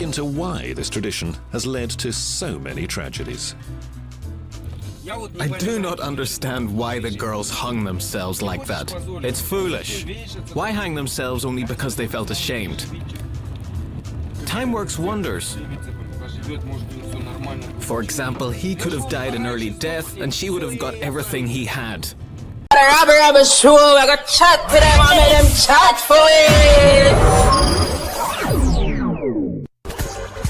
Into why this tradition has led to so many tragedies. I do not understand why the girls hung themselves like that. It's foolish. Why hang themselves only because they felt ashamed? Time works wonders. For example, he could have died an early death and she would have got everything he had. Rabble Rabble show, I got chat to them, I made them chat for it.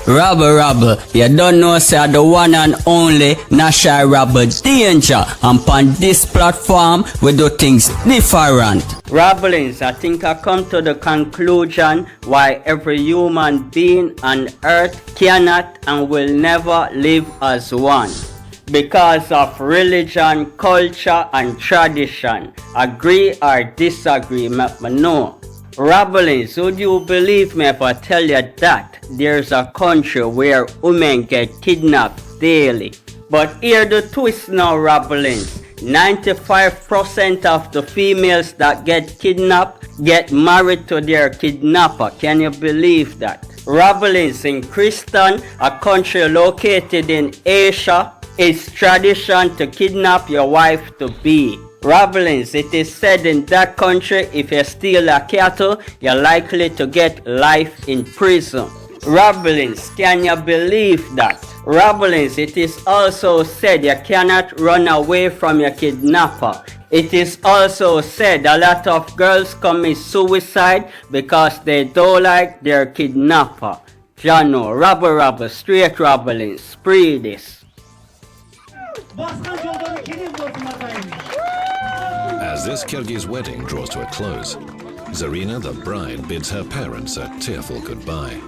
Rabble Rabble, you don't know say the one and only National Rabble Danger, and on this platform we do things different. Rabblings, I think I come to the conclusion why every human being on earth cannot and will never live as one. Because of religion, culture and tradition. Agree or disagree, let me know. Rabblings, would you believe me if I tell you that there's a country where women get kidnapped daily? But hear the twist now, Rabblings. 95% of the females that get kidnapped get married to their kidnapper. Can you believe that? Rabblings, in Kyrgyzstan, a country located in Asia, it's tradition to kidnap your wife to be. Rabblings, it is said in that country, if you steal a cattle, you're likely to get life in prison. Rabblings, can you believe that? Rabblings, it is also said you cannot run away from your kidnapper. It is also said a lot of girls commit suicide because they don't like their kidnapper. Jano, Rabble Rabble, straight Rabblings, spree this. As this Kyrgyz wedding draws to a close, Zarina, the bride, bids her parents a tearful goodbye.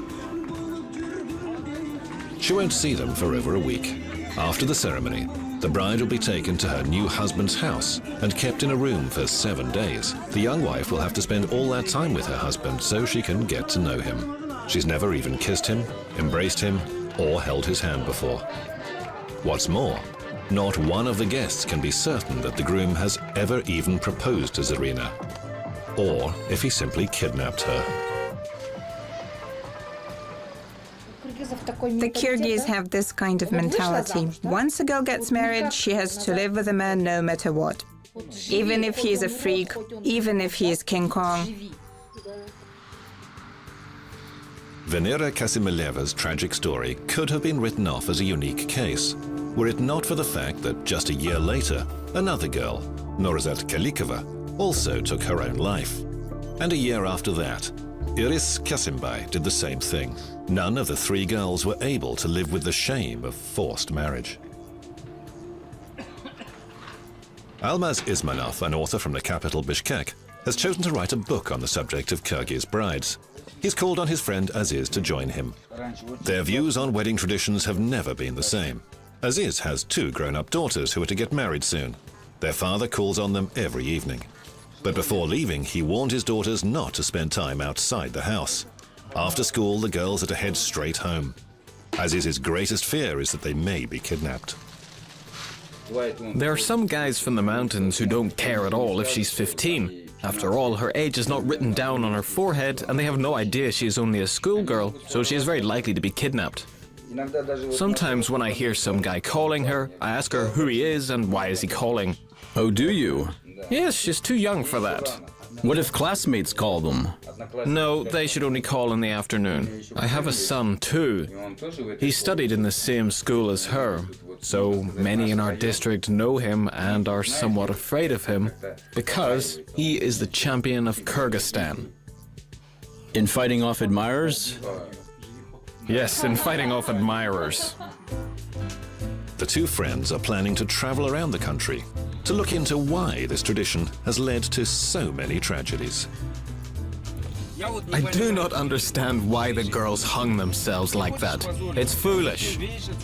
She won't see them for over a week. After the ceremony, the bride will be taken to her new husband's house and kept in a room for 7 days. The young wife will have to spend all that time with her husband so she can get to know him. She's never even kissed him, embraced him, or held his hand before. What's more, not one of the guests can be certain that the groom has ever even proposed to Zarina, or if he simply kidnapped her. The Kyrgyz have this kind of mentality. Once a girl gets married, she has to live with a man no matter what. Even if he is a freak, even if he is King Kong. Venera Kasimileva's tragic story could have been written off as a unique case, were it not for the fact that just a year later, another girl, Norzat Kalikova, also took her own life. And a year after that, Iris Kasimbai did the same thing. None of the 3 girls were able to live with the shame of forced marriage. Almaz Ismanov, an author from the capital Bishkek, has chosen to write a book on the subject of Kyrgyz brides. He's called on his friend Aziz to join him. Their views on wedding traditions have never been the same. Aziz has 2 grown-up daughters who are to get married soon. Their father calls on them every evening. But before leaving, he warned his daughters not to spend time outside the house. After school, the girls are to head straight home. Aziz's greatest fear is that they may be kidnapped. There are some guys from the mountains who don't care at all if she's 15. After all, her age is not written down on her forehead, and they have no idea she is only a schoolgirl, so she is very likely to be kidnapped. Sometimes when I hear some guy calling her, I ask her who he is and why is he calling. Oh, do you? Yes, she's too young for that. What if classmates call them? No, they should only call in the afternoon. I have a son too. He studied in the same school as her, so many in our district know him and are somewhat afraid of him because he is the champion of Kyrgyzstan. In fighting off admirers? Yes, in fighting off admirers. The 2 friends are planning to travel around the country to look into why this tradition has led to so many tragedies. I do not understand why the girls hung themselves like that. It's foolish.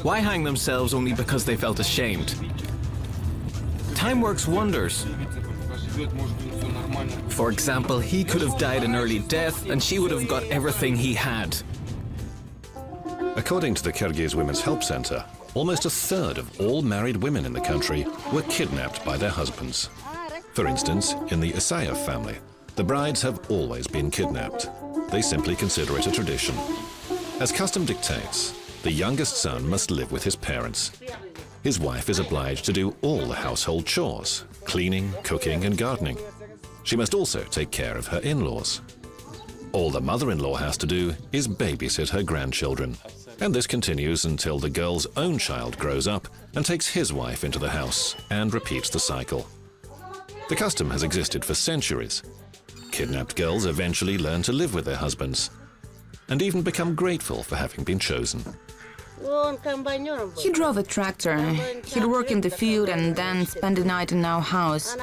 Why hang themselves only because they felt ashamed? Time works wonders. For example, he could have died an early death and she would have got everything he had. According to the Kyrgyz Women's Help Center, almost a third of all married women in the country were kidnapped by their husbands. For instance, in the Isayev family, the brides have always been kidnapped. They simply consider it a tradition. As custom dictates, the youngest son must live with his parents. His wife is obliged to do all the household chores, cleaning, cooking and gardening. She must also take care of her in-laws. All the mother-in-law has to do is babysit her grandchildren. And this continues until the girl's own child grows up and takes his wife into the house and repeats the cycle. The custom has existed for centuries. Kidnapped girls eventually learn to live with their husbands and even become grateful for having been chosen. He drove a tractor. He'd work in the field and then spend the night in our house.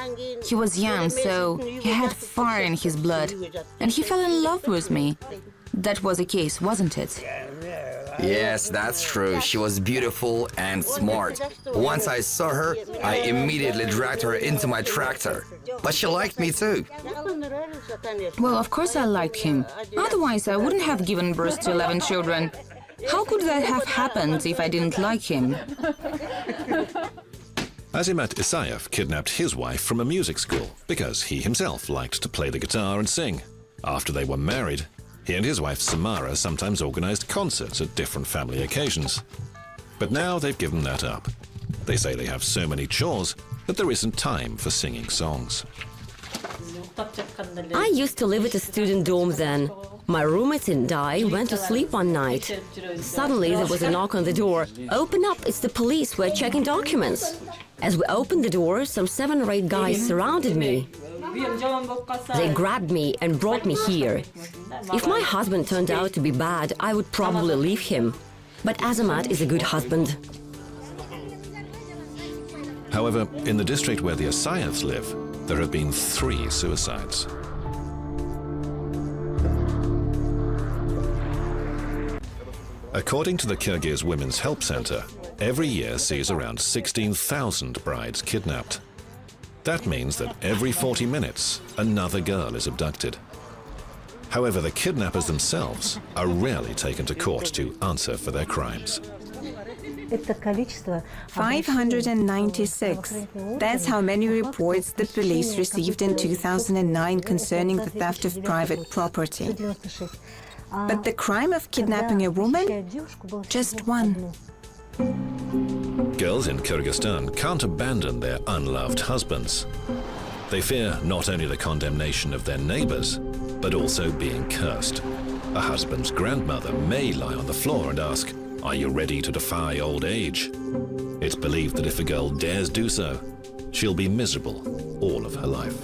He was young, so he had fire in his blood. And he fell in love with me. That was the case, wasn't it? Yes, that's true. She was beautiful and smart. Once I saw her, I immediately dragged her into my tractor. But she liked me too. Well, of course I liked him. Otherwise, I wouldn't have given birth to 11 children. How could that have happened if I didn't like him? Azimat Isayev kidnapped his wife from a music school because he himself liked to play the guitar and sing. After they were married, he and his wife Samara sometimes organized concerts at different family occasions. But now they've given that up. They say they have so many chores that there isn't time for singing songs. I used to live at a student dorm then. My roommates and I went to sleep one night. Suddenly there was a knock on the door. Open up, it's the police, we're checking documents. As we opened the door, some 7 or 8 guys surrounded me. They grabbed me and brought me here. If my husband turned out to be bad, I would probably leave him. But Azimat is a good husband. However, in the district where the Isayevs live, there have been 3 suicides. According to the Kyrgyz Women's Help Center, every year sees around 16,000 brides kidnapped. That means that every 40 minutes, another girl is abducted. However, the kidnappers themselves are rarely taken to court to answer for their crimes. 596. That's how many reports the police received in 2009 concerning the theft of private property. But the crime of kidnapping a woman? Just 1. Girls in Kyrgyzstan can't abandon their unloved husbands. They fear not only the condemnation of their neighbors, but also being cursed. A husband's grandmother may lie on the floor and ask, "Are you ready to defy old age?" It's believed that if a girl dares do so, she'll be miserable all of her life.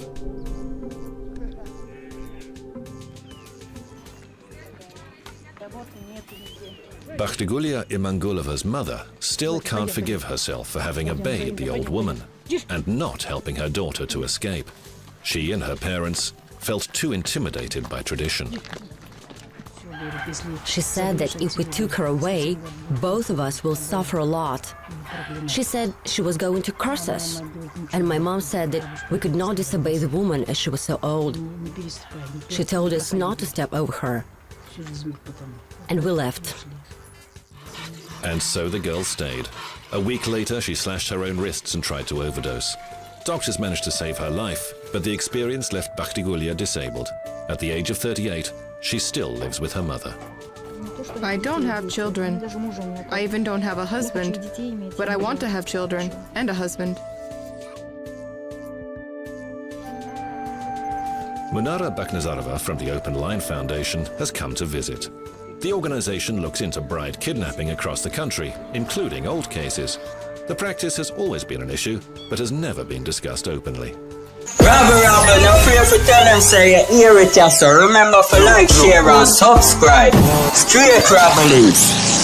Bakhtigulia Imangulova's mother still can't forgive herself for having obeyed the old woman and not helping her daughter to escape. She and her parents felt too intimidated by tradition. She said that if we took her away, both of us will suffer a lot. She said she was going to curse us. And my mom said that we could not disobey the woman as she was so old. She told us not to step over her. And we left. And so the girl stayed. A week later, she slashed her own wrists and tried to overdose. Doctors managed to save her life, but the experience left Bakhtigulia disabled. At the age of 38, she still lives with her mother. I don't have children. I even don't have a husband. But I want to have children and a husband. Munara Baknazarova from the Open Line Foundation has come to visit. The organization looks into bride kidnapping across the country, including old cases. The practice has always been an issue, but has never been discussed openly. Rabble Rabble, no fear for tell them say you hear it, so remember to like, share and subscribe. Straight Rabble.